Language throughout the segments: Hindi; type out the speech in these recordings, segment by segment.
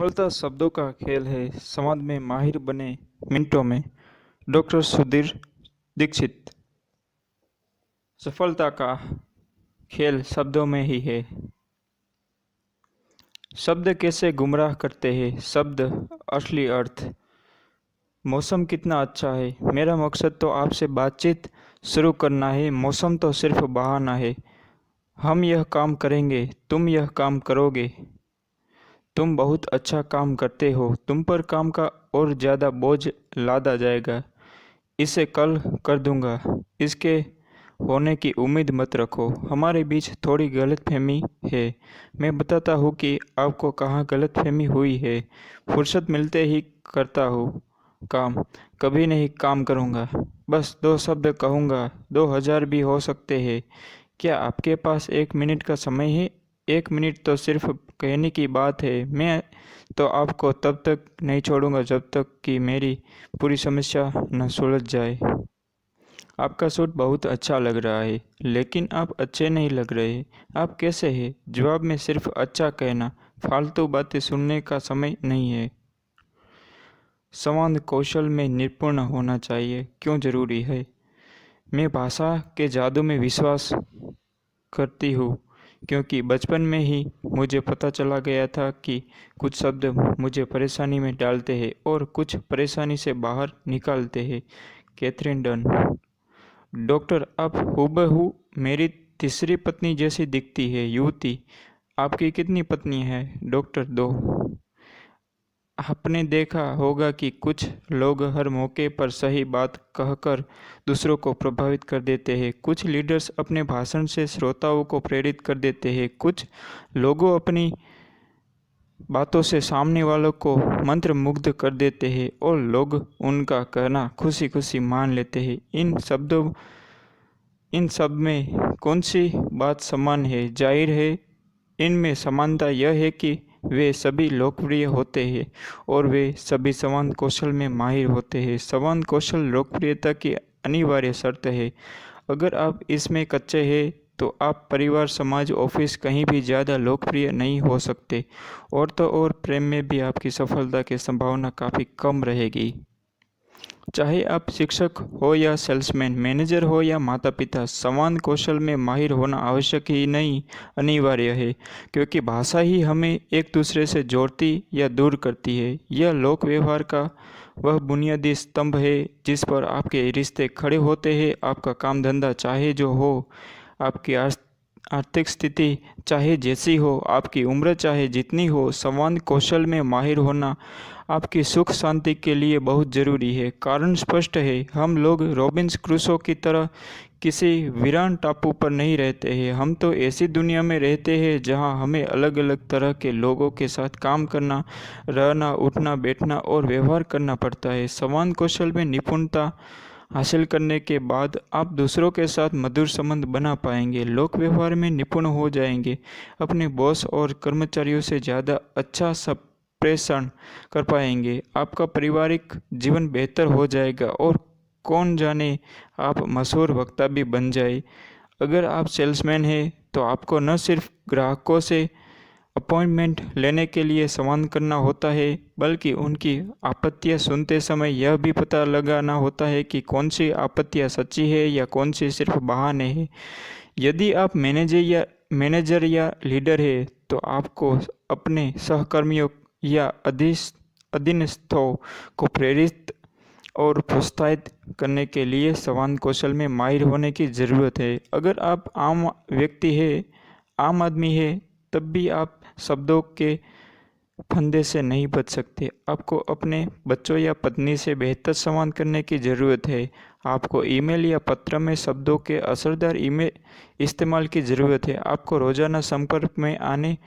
सफलता शब्दों का खेल है, संवाद में माहिर बने मिनटों में। डॉक्टर सुधीर दीक्षित। सफलता का खेल शब्दों में ही है। शब्द कैसे गुमराह करते हैं, शब्द असली अर्थ। मौसम कितना अच्छा है। मेरा मकसद तो आपसे बातचीत शुरू करना है, मौसम तो सिर्फ बहाना है। हम यह काम करेंगे, तुम यह काम करोगे। तुम बहुत अच्छा काम करते हो, तुम पर काम का और ज़्यादा बोझ लादा जाएगा। इसे कल कर दूंगा, इसके होने की उम्मीद मत रखो। हमारे बीच थोड़ी गलतफहमी है। मैं बताता हूँ कि आपको कहाँ गलतफहमी हुई है। फुर्सत मिलते ही करता हूँ काम, कभी नहीं काम करूँगा। बस 2 शब्द कहूँगा, 2000 भी हो सकते हैं। क्या आपके पास 1 मिनट का समय है? 1 मिनट तो सिर्फ कहने की बात है। मैं तो आपको तब तक नहीं छोड़ूंगा जब तक कि मेरी पूरी समस्या न सुलझ जाए। आपका सूट बहुत अच्छा लग रहा है, लेकिन आप अच्छे नहीं लग रहे। आप कैसे हैं? जवाब में सिर्फ अच्छा कहना, फालतू बातें सुनने का समय नहीं है। संवाद कौशल में निपुण होना चाहिए। क्यों जरूरी है? मैं भाषा के जादू में विश्वास करती हूँ, क्योंकि बचपन में ही मुझे पता चला गया था कि कुछ शब्द मुझे परेशानी में डालते हैं और कुछ परेशानी से बाहर निकालते हैं। Catherine done. डॉक्टर, आप हूबहू मेरी तीसरी पत्नी जैसी दिखती है। युवती, आपकी कितनी पत्नी है? डॉक्टर, 2। आपने देखा होगा कि कुछ लोग हर मौके पर सही बात कहकर दूसरों को प्रभावित कर देते हैं। कुछ लीडर्स अपने भाषण से श्रोताओं को प्रेरित कर देते हैं। कुछ लोगों अपनी बातों से सामने वालों को मंत्रमुग्ध कर देते हैं और लोग उनका कहना खुशी खुशी मान लेते हैं। इन सब में कौन सी बात समान है? जाहिर है, इनमें समानता यह है कि वे सभी लोकप्रिय होते हैं और वे सभी संवाद कौशल में माहिर होते हैं। संवाद कौशल लोकप्रियता की अनिवार्य शर्त है। अगर आप इसमें कच्चे हैं तो आप परिवार, समाज, ऑफिस कहीं भी ज़्यादा लोकप्रिय नहीं हो सकते। और तो और प्रेम में भी आपकी सफलता की संभावना काफ़ी कम रहेगी। चाहे आप शिक्षक हो या सेल्समैन, मैनेजर हो या माता पिता, संवाद कौशल में माहिर होना आवश्यक ही नहीं, अनिवार्य है। क्योंकि भाषा ही हमें एक दूसरे से जोड़ती या दूर करती है। यह लोक व्यवहार का वह बुनियादी स्तंभ है जिस पर आपके रिश्ते खड़े होते हैं। आपका काम धंधा चाहे जो हो, आपकी आर्थिक स्थिति चाहे जैसी हो, आपकी उम्र चाहे जितनी हो, संवाद कौशल में माहिर होना आपकी सुख शांति के लिए बहुत ज़रूरी है। कारण स्पष्ट है, हम लोग रॉबिन्स क्रूसो की तरह किसी वीरान टापू पर नहीं रहते हैं। हम तो ऐसी दुनिया में रहते हैं जहां हमें अलग अलग तरह के लोगों के साथ काम करना, रहना, उठना, बैठना और व्यवहार करना पड़ता है। संवाद कौशल में निपुणता हासिल करने के बाद आप दूसरों के साथ मधुर संबंध बना पाएंगे, लोक व्यवहार में निपुण हो जाएंगे, अपने बॉस और कर्मचारियों से ज़्यादा अच्छा संप्रेषण कर पाएंगे, आपका पारिवारिक जीवन बेहतर हो जाएगा और कौन जाने आप मशहूर वक्ता भी बन जाए। अगर आप सेल्समैन हैं तो आपको न सिर्फ ग्राहकों से अपॉइंटमेंट लेने के लिए संवाद करना होता है, बल्कि उनकी आपत्तियां सुनते समय यह भी पता लगाना होता है कि कौन सी आपत्तियां सच्ची है या कौन सी सिर्फ बहाने हैं। यदि आप मैनेजर या लीडर है तो आपको अपने सहकर्मियों या अधीनस्थों को प्रेरित और प्रोत्साहित करने के लिए संवाद कौशल में माहिर होने की ज़रूरत है। अगर आप आम आदमी है, तब भी आप शब्दों के फंदे से नहीं बच सकते। आपको अपने बच्चों या पत्नी से बेहतर संवाद करने की ज़रूरत है। आपको ईमेल या पत्र में शब्दों के असरदार ईमेल इस्तेमाल की ज़रूरत है। आपको रोज़ाना संपर्क में आने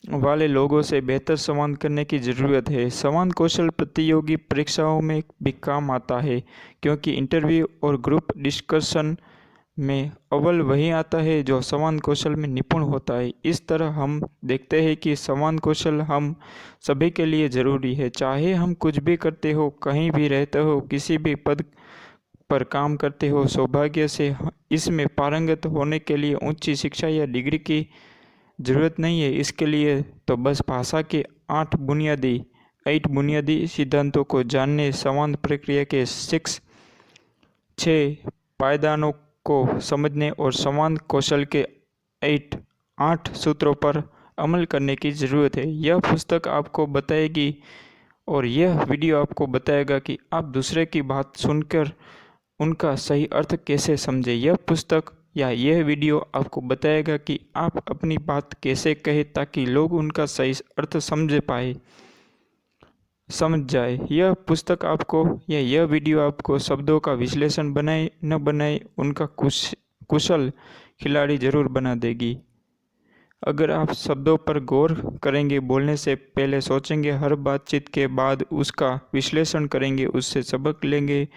वाले लोगों से बेहतर संवाद करने की ज़रूरत है। संवाद कौशल प्रतियोगी परीक्षाओं में भी काम आता है, क्योंकि इंटरव्यू और ग्रुप डिस्कशन में अव्वल वही आता है जो संवाद कौशल में निपुण होता है। इस तरह हम देखते हैं कि संवाद कौशल हम सभी के लिए ज़रूरी है। चाहे हम कुछ भी करते हो, कहीं भी रहते हो, किसी भी पद पर काम करते हो, सौभाग्य से इसमें पारंगत होने के लिए उच्च शिक्षा या डिग्री की ज़रूरत नहीं है। इसके लिए तो बस भाषा के 8 बुनियादी सिद्धांतों को जानने, संवाद प्रक्रिया के 6 पायदानों को समझने और संवाद कौशल के 8 सूत्रों पर अमल करने की ज़रूरत है। यह पुस्तक आपको बताएगी और यह वीडियो आपको बताएगा कि आप दूसरे की बात सुनकर उनका सही अर्थ कैसे समझें। यह पुस्तक या यह वीडियो आपको बताएगा कि आप अपनी बात कैसे कहें ताकि लोग उनका सही अर्थ समझ जाए। यह पुस्तक आपको या यह वीडियो आपको शब्दों का विश्लेषण बनाए न बनाए उनका कुशल खिलाड़ी जरूर बना देगी। अगर आप शब्दों पर गौर करेंगे, बोलने से पहले सोचेंगे, हर बातचीत के बाद उसका विश्लेषण करेंगे, उससे सबक लेंगे,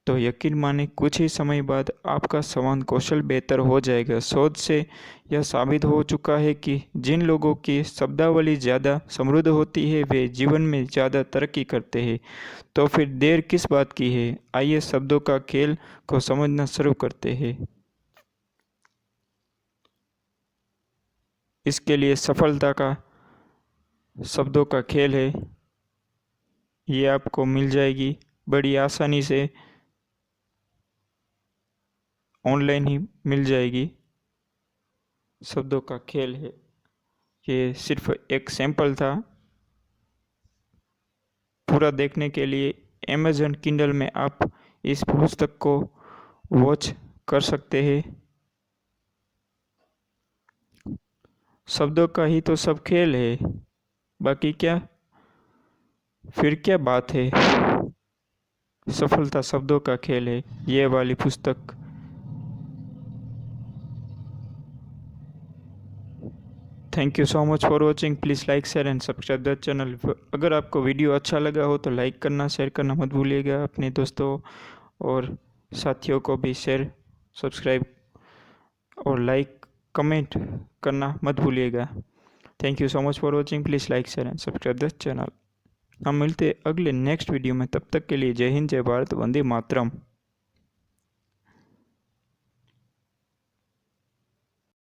तो यकीन माने कुछ ही समय बाद आपका संवाद कौशल बेहतर हो जाएगा। शोध से यह साबित हो चुका है कि जिन लोगों की शब्दावली ज़्यादा समृद्ध होती है वे जीवन में ज़्यादा तरक्की करते हैं। तो फिर देर किस बात की है? आइए शब्दों का खेल को समझना शुरू करते हैं। इसके लिए सफलता का शब्दों का खेल है, ये आपको मिल जाएगी बड़ी आसानी से, ऑनलाइन ही मिल जाएगी। शब्दों का खेल है, ये सिर्फ एक सैंपल था। पूरा देखने के लिए अमेज़न किंडल में आप इस पुस्तक को वॉच कर सकते हैं। शब्दों का ही तो सब खेल है, बाकी क्या, फिर क्या बात है। सफलता शब्दों का खेल है, ये वाली पुस्तक। Thank you so much for watching. Please like, share and subscribe the channel. अगर आपको वीडियो अच्छा लगा हो तो लाइक करना, शेयर करना मत भूलिएगा। अपने दोस्तों और साथियों को भी शेयर, सब्सक्राइब और लाइक, कमेंट करना मत भूलिएगा। Thank you so much for watching. Please like, share and subscribe the channel. हम मिलते अगले नेक्स्ट वीडियो में, तब तक के लिए जय हिंद, जय भारत, वंदे मातरम।